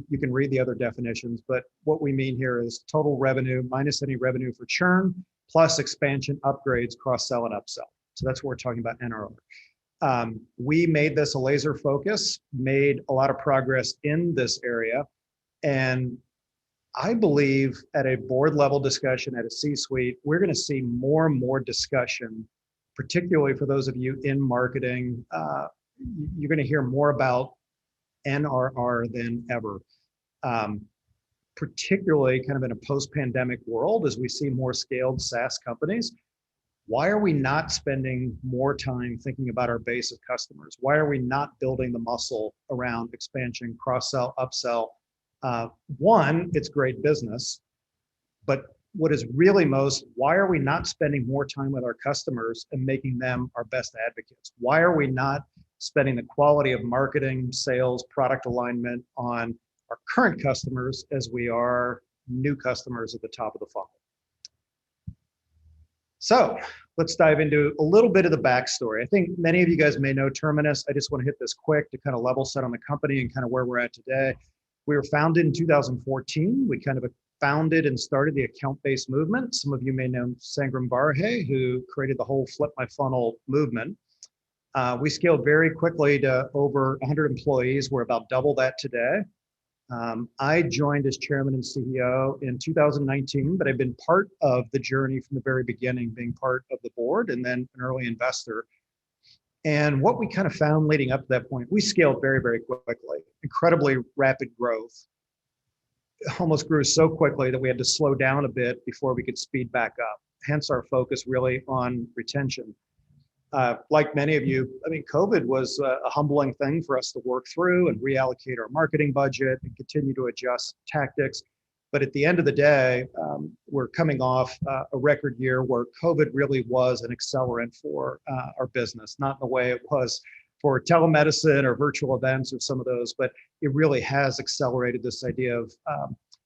you can read the other definitions, but what we mean here is total revenue minus any revenue for churn, plus expansion, upgrades, cross-sell, and upsell. So that's what we're talking about NRR. We made this a laser focus, made a lot of progress in this area. And I believe at a board level discussion, at a C-suite, we're going to see more and more discussion, particularly for those of you in marketing. You're going to hear more about NRR than ever, particularly kind of in a post-pandemic world as we see more scaled SaaS companies. Why are we not spending more time thinking about our base of customers? Why are we not building the muscle around expansion, cross-sell, upsell? One, it's great business, but what is really most, why are we not spending more time with our customers and making them our best advocates? Why are we not spending the quality of marketing, sales, product alignment on our current customers as we are new customers at the top of the funnel? So let's dive into a little bit of the backstory. I think many of you guys may know Terminus. I just want to hit this quick to kind of level set on the company and kind of where we're at today. We were founded in 2014. We kind of founded and started the account-based movement. Some of you may know Sangram Barhe, who created the whole Flip My Funnel movement. We scaled very quickly to over 100 employees. We're about double that today. I joined as chairman and CEO in 2019, but I've been part of the journey from the very beginning, being part of the board and then an early investor. And what we kind of found leading up to that point, we scaled very, very quickly, incredibly rapid growth. It almost grew so quickly that we had to slow down a bit before we could speed back up. Hence our focus really on retention. Like many of you, I mean, COVID was a humbling thing for us to work through and reallocate our marketing budget and continue to adjust tactics. But at the end of the day, we're coming off a record year where COVID really was an accelerant for our business, not in the way it was for telemedicine or virtual events or some of those, but it really has accelerated this idea of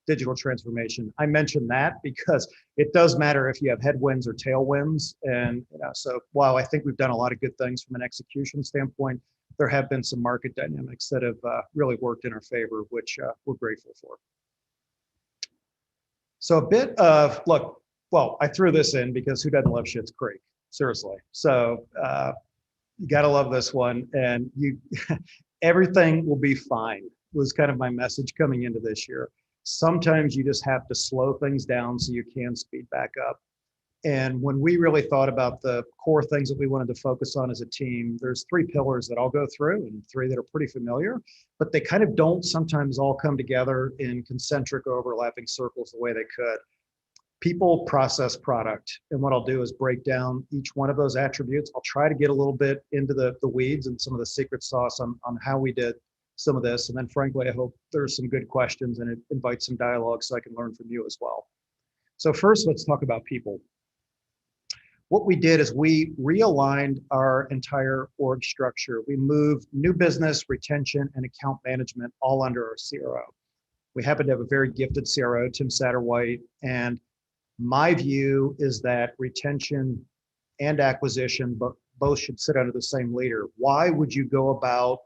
digital transformation. I mention that because it does matter if you have headwinds or tailwinds. And so while I think we've done a lot of good things from an execution standpoint, there have been some market dynamics that have really worked in our favor, which we're grateful for. So a bit of, look, well, I threw this in because who doesn't love Schitt's Creek? Seriously. So you gotta love this one, and everything will be fine was kind of my message coming into this year. Sometimes you just have to slow things down so you can speed back up. And when we really thought about the core things that we wanted to focus on as a team, there's 3 pillars that I'll go through and 3 that are pretty familiar, but they kind of don't sometimes all come together in concentric overlapping circles the way they could. People, process, product. And what I'll do is break down each one of those attributes. I'll try to get a little bit into the weeds and some of the secret sauce on how we did some of this. And then frankly, I hope there's some good questions and it invites some dialogue so I can learn from you as well. So first, let's talk about people. What we did is we realigned our entire org structure. We moved new business, retention, and account management all under our CRO. We happen to have a very gifted CRO, Tim Satterwhite, and my view is that retention and acquisition both should sit under the same leader. Why would you go about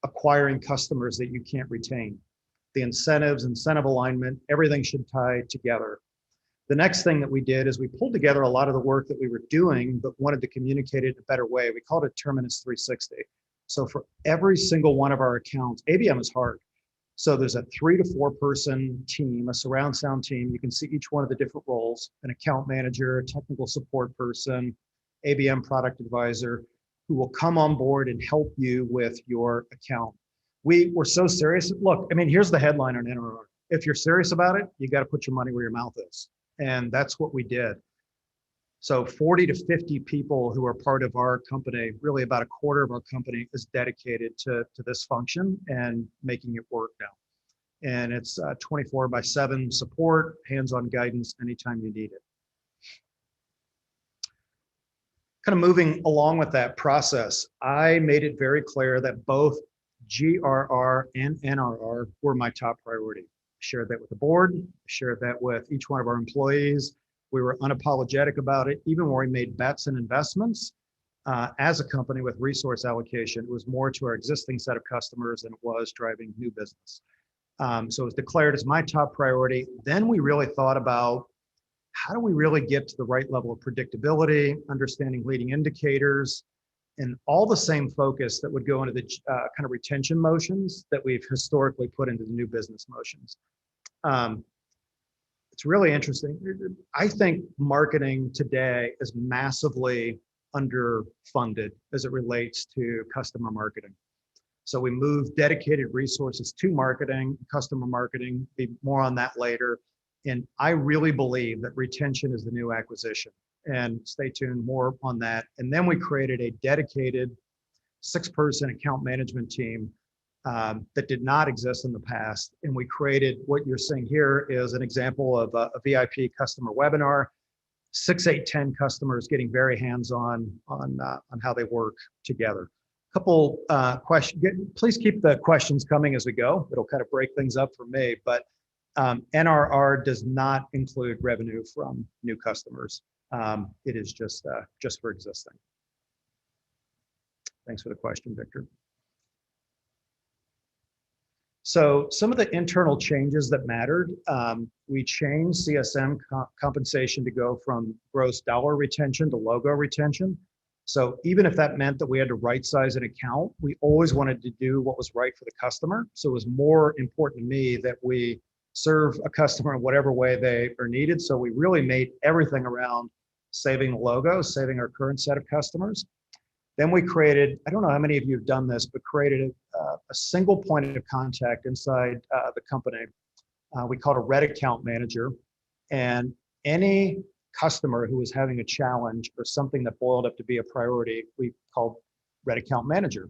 acquiring customers that you can't retain? The incentives, incentive alignment, everything should tie together. The next thing that we did is we pulled together a lot of the work that we were doing, but wanted to communicate it in a better way. We called it Terminus 360. So for every single one of our accounts, ABM is hard. So there's a 3 to 4 person team, a surround sound team. You can see each one of the different roles: an account manager, a technical support person, ABM product advisor, who will come on board and help you with your account. We were so serious. Look, I mean, here's the headline on NRR. If you're serious about it, you got to put your money where your mouth is. And that's what we did. So 40 to 50 people who are part of our company, really about a quarter of our company is dedicated to this function and making it work now. And it's 24/7 support, hands-on guidance anytime you need it. Kind of moving along with that process, I made it very clear that both GRR and NRR were my top priority. Shared that with the board, shared that with each one of our employees. We were unapologetic about it. Even when we made bets and investments, as a company with resource allocation, it was more to our existing set of customers than it was driving new business. So it was declared as my top priority. Then we really thought about how do we really get to the right level of predictability, understanding leading indicators, and all the same focus that would go into the kind of retention motions that we've historically put into the new business motions. It's really interesting. I think marketing today is massively underfunded as it relates to customer marketing. So we moved dedicated resources to marketing, customer marketing, be more on that later. And I really believe that retention is the new acquisition. And stay tuned, more on that. And then we created a dedicated 6-person account management team that did not exist in the past. And we created what you're seeing here is an example of a VIP customer webinar, 6, 8, 10 customers getting very hands-on on how they work together. Couple questions. Please keep the questions coming as we go. It'll kind of break things up for me, but NRR does not include revenue from new customers. It is just for existing. Thanks for the question, Victor. So some of the internal changes that mattered, we changed CSM compensation to go from gross dollar retention to logo retention. So even if that meant that we had to right size an account, we always wanted to do what was right for the customer. So it was more important to me that we serve a customer in whatever way they are needed. So we really made everything around saving logos, saving our current set of customers. Then we created, I don't know how many of you have done this, but created a single point of contact inside the company. We called a red account manager. And any customer who was having a challenge or something that boiled up to be a priority, we called red account manager.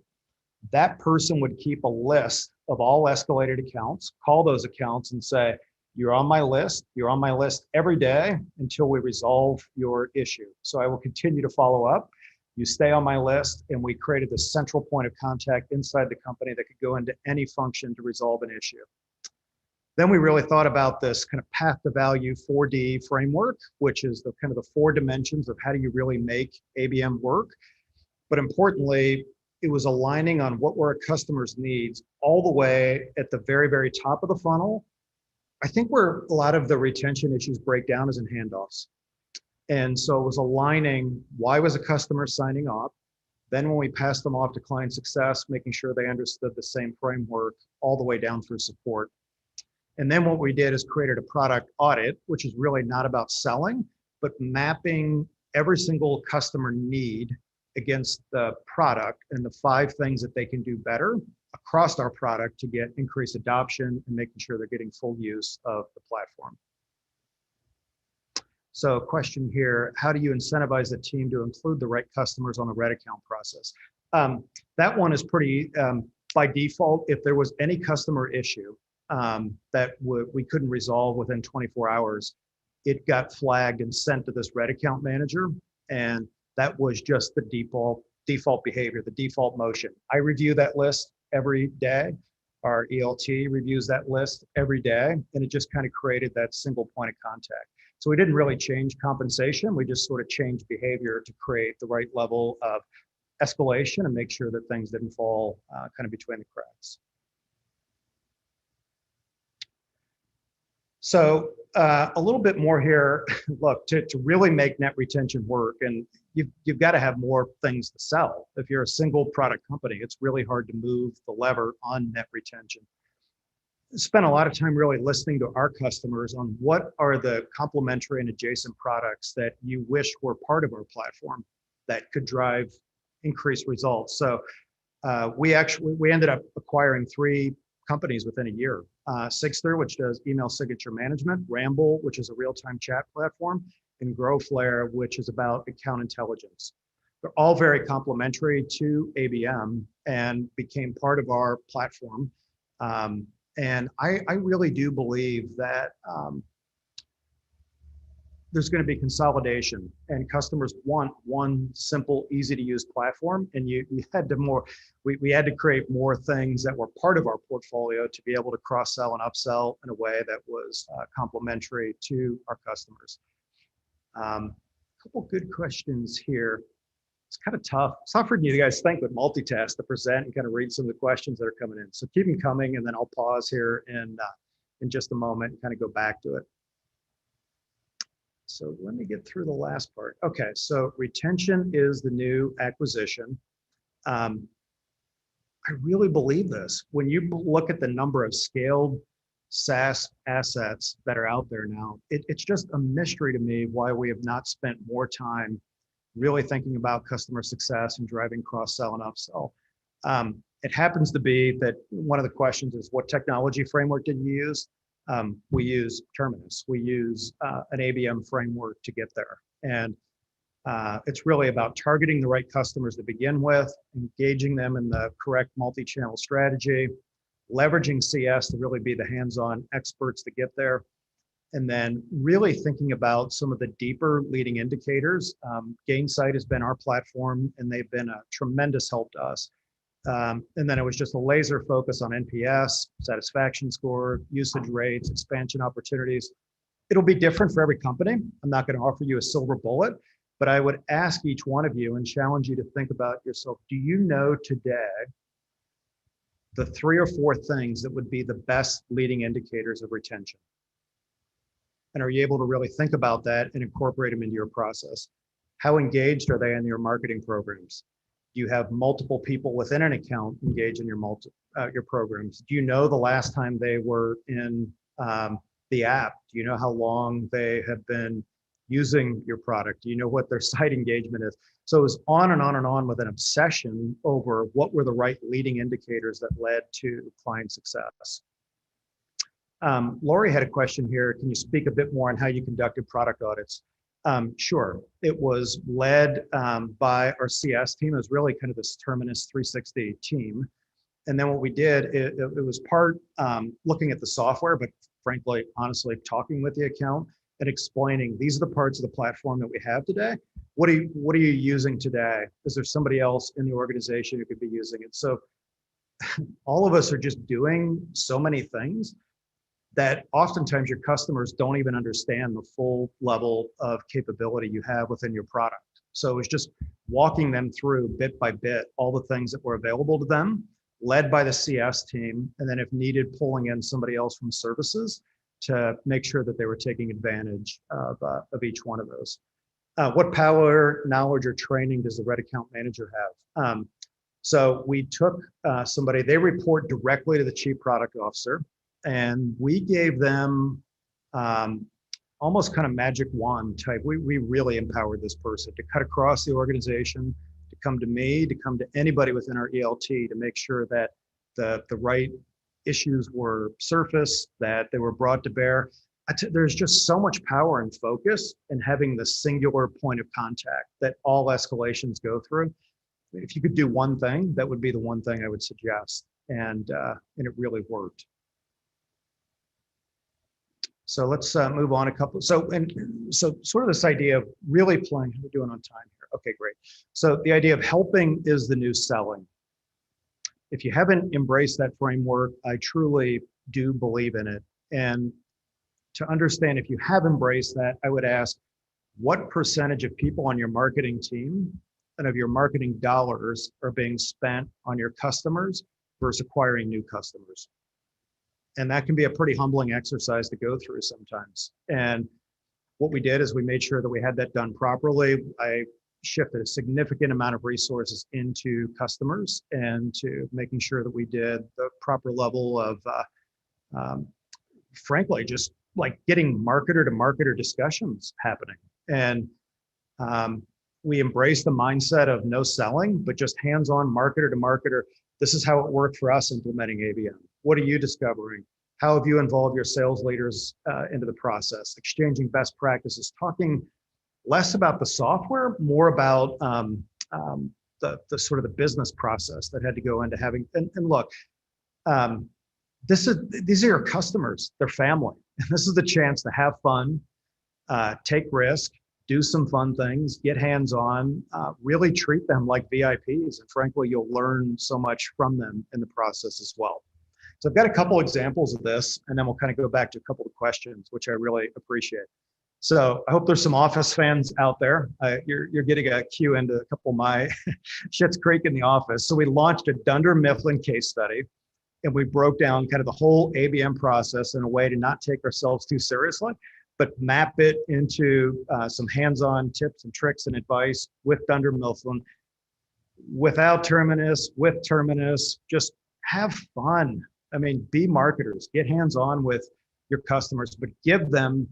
That person would keep a list of all escalated accounts, call those accounts and say, you're on my list every day until we resolve your issue. So I will continue to follow up. You stay on my list, and we created this central point of contact inside the company that could go into any function to resolve an issue. Then we really thought about this kind of path to value 4D framework, which is the kind of the 4 dimensions of how do you really make ABM work. But importantly, it was aligning on what were our customers' needs all the way at the very, very top of the funnel. I think where a lot of the retention issues break down is in handoffs. And so it was aligning why was a customer signing off. Then when we passed them off to client success, making sure they understood the same framework all the way down through support. And then what we did is created a product audit, which is really not about selling, but mapping every single customer need against the product and the 5 things that they can do better across our product to get increased adoption and making sure they're getting full use of the platform. So question here, how do you incentivize the team to include the right customers on the red account process? That one is pretty, by default, if there was any customer issue that we couldn't resolve within 24 hours, it got flagged and sent to this red account manager. And that was just the default behavior, the default motion. I review that list every day. Our ELT reviews that list every day. And it just kind of created that single point of contact. So we didn't really change compensation. We just sort of changed behavior to create the right level of escalation and make sure that things didn't fall kind of between the cracks. So a little bit more here. Look, to really make net retention work, and you've got to have more things to sell. If you're a single product company, it's really hard to move the lever on net retention. Spent a lot of time really listening to our customers on what are the complementary and adjacent products that you wish were part of our platform that could drive increased results. So we ended up acquiring 3 companies within a year. Sigster, which does email signature management, Ramble, which is a real-time chat platform, and GrowFlare, which is about account intelligence. They're all very complementary to ABM and became part of our platform. And I really do believe that there's going to be consolidation, and customers want one simple, easy to use platform. And we had to create more things that were part of our portfolio to be able to cross-sell and upsell in a way that was complementary to our customers. A couple good questions here. it's kind of tough. It's tough for you guys think with multitask to present and kind of read some of the questions that are coming in. So keep them coming, and then I'll pause here in just a moment and kind of go back to it. So let me get through the last part. Okay, so retention is the new acquisition. I really believe this. When you look at the number of scaled SaaS assets that are out there now, it's just a mystery to me why we have not spent more time really thinking about customer success and driving cross-sell and upsell. It happens to be that one of the questions is, what technology framework did you use? We use Terminus. We use an ABM framework to get there. And it's really about targeting the right customers to begin with, engaging them in the correct multi-channel strategy, leveraging CS to really be the hands-on experts to get there, and then really thinking about some of the deeper leading indicators. Gainsight has been our platform, and they've been a tremendous help to us. And then it was just a laser focus on NPS, satisfaction score, usage rates, expansion opportunities. It'll be different for every company. I'm not going to offer you a silver bullet, but I would ask each one of you and challenge you to think about yourself. Do you know today the 3 or 4 things that would be the best leading indicators of retention? And are you able to really think about that and incorporate them into your process? How engaged are they in your marketing programs? Do you have multiple people within an account engaged in your programs? Do you know the last time they were in the app? Do you know how long they have been using your product? Do you know what their site engagement is? So it was on and on and on with an obsession over what were the right leading indicators that led to client success. Lori had a question here. Can you speak a bit more on how you conducted product audits? Sure. It was led by our CS team. It was really kind of this Terminus 360 team. And then what we did, it was part looking at the software, but frankly, honestly, talking with the account and explaining, these are the parts of the platform that we have today. What are you using today? Is there somebody else in the organization who could be using it? So all of us are just doing so many things that oftentimes your customers don't even understand the full level of capability you have within your product. So it's just walking them through bit by bit all the things that were available to them, led by the CS team, and then if needed, pulling in somebody else from services to make sure that they were taking advantage of each one of those. What power, knowledge, or training does the Red Account Manager have? So we took somebody, they report directly to the Chief Product Officer, and we gave them almost kind of magic wand type. We really empowered this person to cut across the organization, to come to me, to come to anybody within our ELT to make sure that the right issues were surfaced, that they were brought to bear. There's just so much power and focus in having the singular point of contact that all escalations go through. If you could do one thing, that would be the one thing I would suggest. And it really worked. So let's move on a couple. So sort of this idea of really playing, how are we doing on time here? Okay, great. So the idea of helping is the new selling. If you haven't embraced that framework, I truly do believe in it. And to understand if you have embraced that, I would ask, what percentage of people on your marketing team and of your marketing dollars are being spent on your customers versus acquiring new customers? And that can be a pretty humbling exercise to go through sometimes. And what we did is we made sure that we had that done properly. I shifted a significant amount of resources into customers and to making sure that we did the proper level of, frankly, just like getting marketer to marketer discussions happening. And we embraced the mindset of no selling, but just hands-on marketer to marketer. This is how it worked for us implementing ABM. What are you discovering? How have you involved your sales leaders into the process? Exchanging best practices, talking less about the software, more about the sort of the business process that had to go into having, and look, these are your customers, they're family. And this is the chance to have fun, take risk, do some fun things, get hands-on, really treat them like VIPs. And frankly, you'll learn so much from them in the process as well. So I've got a couple examples of this, and then we'll kind of go back to a couple of questions, which I really appreciate. So I hope there's some Office fans out there. You're getting a cue into a couple of my Schitt's Creek in the office. So we launched a Dunder Mifflin case study, and we broke down kind of the whole ABM process in a way to not take ourselves too seriously, but map it into some hands-on tips and tricks and advice with Dunder Mifflin, without Terminus, with Terminus. Just have fun. I mean, be marketers, get hands-on with your customers, but give them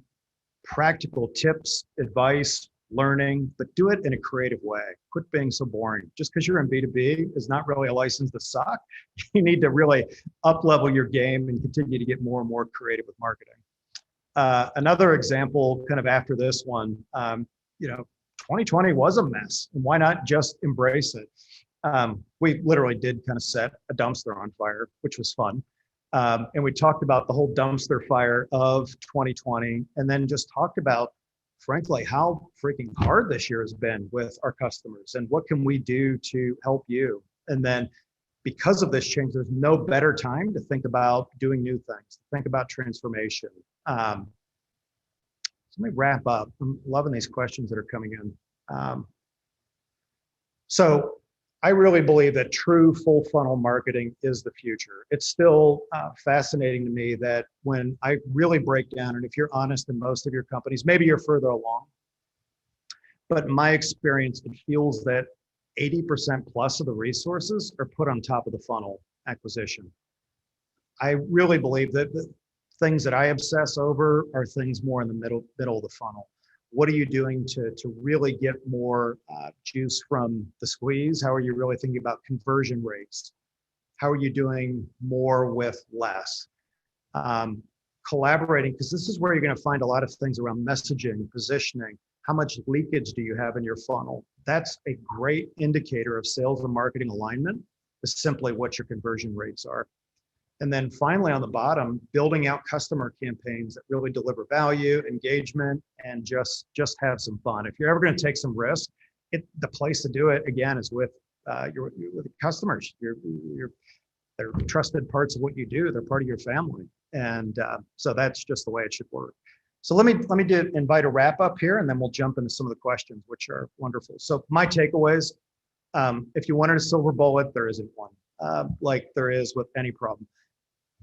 practical tips, advice, learning, but do it in a creative way. Quit being so boring. Just because you're in B2B is not really a license to suck. You need to really up-level your game and continue to get more and more creative with marketing. Another example, kind of after this one, 2020 was a mess, and why not just embrace it? We literally did kind of set a dumpster on fire, which was fun. And we talked about the whole dumpster fire of 2020, and then just talked about, frankly, how freaking hard this year has been with our customers and what can we do to help you. And then because of this change, there's no better time to think about doing new things, think about transformation. So let me wrap up. I'm loving these questions that are coming in. So I really believe that true full funnel marketing is the future. It's still fascinating to me that when I really break down, and if you're honest in most of your companies, maybe you're further along, but in my experience, it feels that 80% plus of the resources are put on top of the funnel acquisition. I really believe that the things that I obsess over are things more in the middle of the funnel. What are you doing to really get more juice from the squeeze? How are you really thinking about conversion rates? How are you doing more with less? Collaborating, because this is where you're going to find a lot of things around messaging, positioning. How much leakage do you have in your funnel? That's a great indicator of sales and marketing alignment, is simply what your conversion rates are. And then finally, on the bottom, building out customer campaigns that really deliver value, engagement, and just have some fun. If you're ever going to take some risk, the place to do it, again, is with your customers. They're trusted parts of what you do. They're part of your family. And so that's just the way it should work. So let me invite a wrap up here, and then we'll jump into some of the questions, which are wonderful. So my takeaways, if you wanted a silver bullet, there isn't one, like there is with any problem.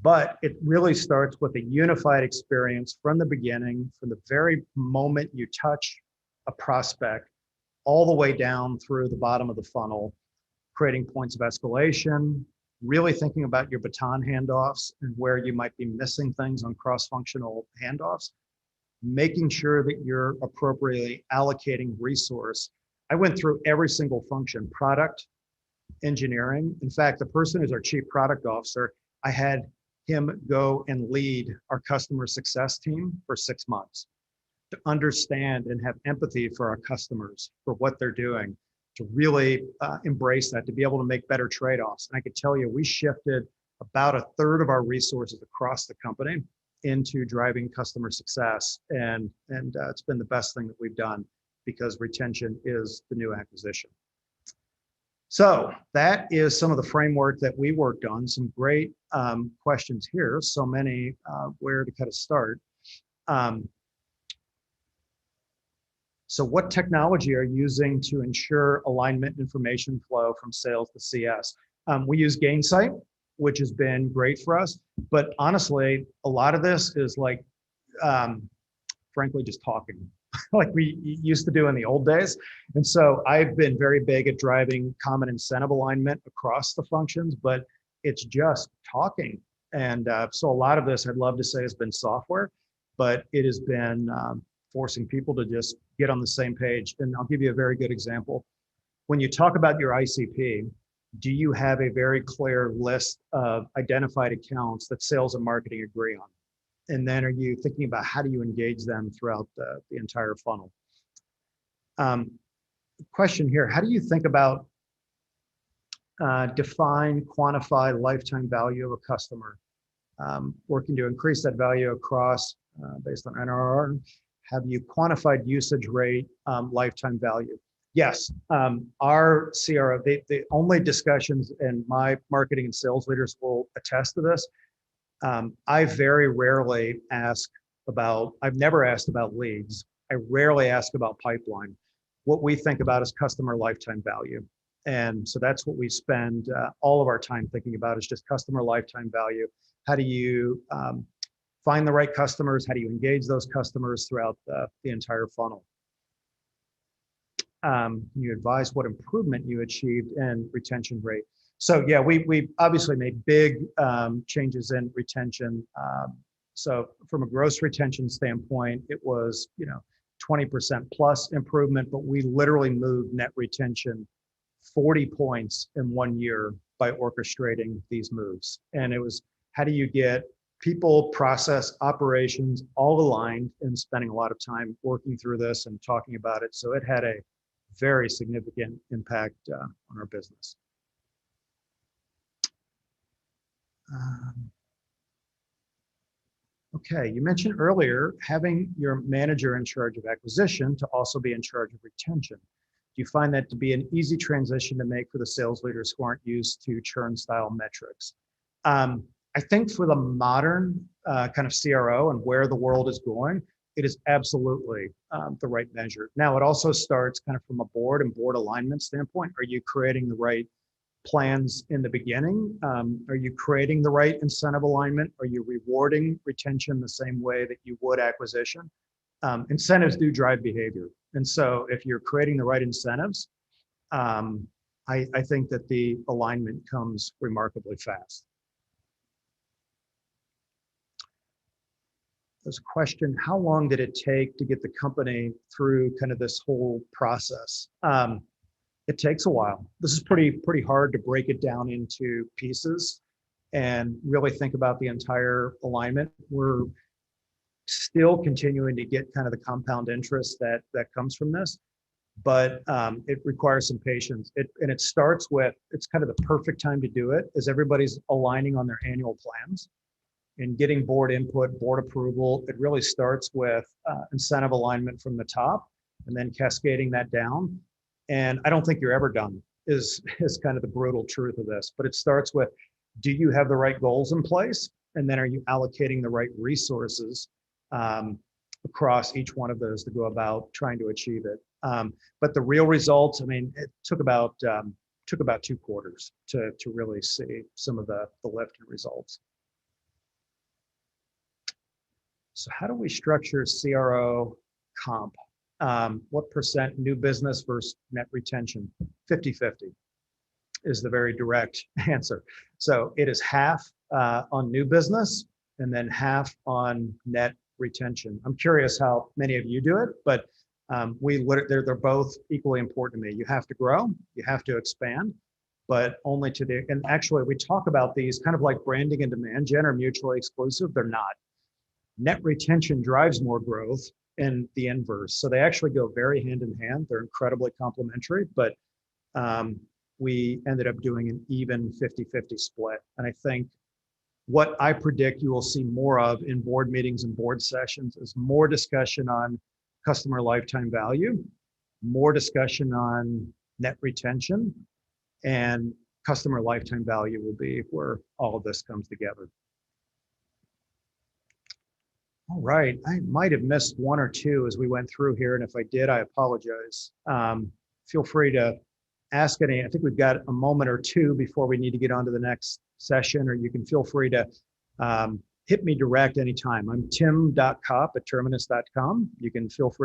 But it really starts with a unified experience from the beginning, from the very moment you touch a prospect, all the way down through the bottom of the funnel, creating points of escalation, really thinking about your baton handoffs and where you might be missing things on cross-functional handoffs, making sure that you're appropriately allocating resource. I went through every single function, product, engineering. In fact, the person who's our chief product officer, I had him go and lead our customer success team for 6 months to understand and have empathy for our customers, for what they're doing, to really embrace that, to be able to make better trade-offs. And I could tell you, we shifted about 1/3 of our resources across the company into driving customer success. And it's been the best thing that we've done, because retention is the new acquisition. So that is some of the framework that we worked on. Some great questions here. So many, where to kind of start. So what technology are you using to ensure alignment information flow from sales to CS? We use Gainsight, which has been great for us. But honestly, a lot of this is like, frankly, just talking. Like we used to do in the old days. And so I've been very big at driving common incentive alignment across the functions, but it's just talking. And so a lot of this, I'd love to say, has been software, but it has been forcing people to just get on the same page. And I'll give you a very good example. When you talk about your ICP, do you have a very clear list of identified accounts that sales and marketing agree on? And then are you thinking about how do you engage them throughout the entire funnel? Question here, how do you think about define, quantify lifetime value of a customer? Working to increase that value across based on NRR. Have you quantified usage rate, lifetime value? Yes, our CRO, the only discussions, and my marketing and sales leaders will attest to this, I very rarely ask about, I've never asked about leads. I rarely ask about pipeline. What we think about is customer lifetime value. And so that's what we spend all of our time thinking about, is just customer lifetime value. How do you find the right customers? How do you engage those customers throughout the entire funnel? You advise what improvement you achieved in retention rate. So yeah, we obviously made big changes in retention. So from a gross retention standpoint, it was 20% plus improvement, but we literally moved net retention 40 points in 1 year by orchestrating these moves. And it was, how do you get people, process, operations all aligned, and spending a lot of time working through this and talking about it. So it had a very significant impact on our business. Okay, you mentioned earlier having your manager in charge of acquisition to also be in charge of retention. Do you find that to be an easy transition to make for the sales leaders who aren't used to churn style metrics? I think for the modern kind of CRO and where the world is going, it is absolutely the right measure. Now, it also starts kind of from a board and board alignment standpoint. Are you creating the right plans in the beginning? Are you creating the right incentive alignment? Are you rewarding retention the same way that you would acquisition? Incentives do drive behavior. And so if you're creating the right incentives, I think that the alignment comes remarkably fast. There's a question, how long did it take to get the company through kind of this whole process? It takes a while. This is pretty hard to break it down into pieces and really think about the entire alignment. We're still continuing to get kind of the compound interest that comes from this, but it requires some patience. And it starts with, it's kind of the perfect time to do it, as everybody's aligning on their annual plans and getting board input, board approval. It really starts with incentive alignment from the top and then cascading that down. And I don't think you're ever done is kind of the brutal truth of this, but it starts with, do you have the right goals in place? And then are you allocating the right resources across each one of those to go about trying to achieve it? But the real results, I mean, it took about 2 quarters to really see some of the lift in results. So how do we structure CRO comp? What percent new business versus net retention? 50-50 is the very direct answer. So it is half on new business and then half on net retention. I'm curious how many of you do it, but they're both equally important to me. You have to grow, you have to expand, but only to the, and actually we talk about these kind of like branding and demand gen are mutually exclusive. They're not. Net retention drives more growth and the inverse. So they actually go very hand in hand. They're incredibly complementary, but we ended up doing an even 50-50 split. And I think what I predict you will see more of in board meetings and board sessions is more discussion on customer lifetime value, more discussion on net retention, and customer lifetime value will be where all of this comes together. All right, I might have missed one or two as we went through here, and if I did, I apologize. Feel free to ask any. I think we've got a moment or two before we need to get on to the next session, or you can feel free to hit me direct anytime. I'm tim.kopp@terminus.com. You can feel free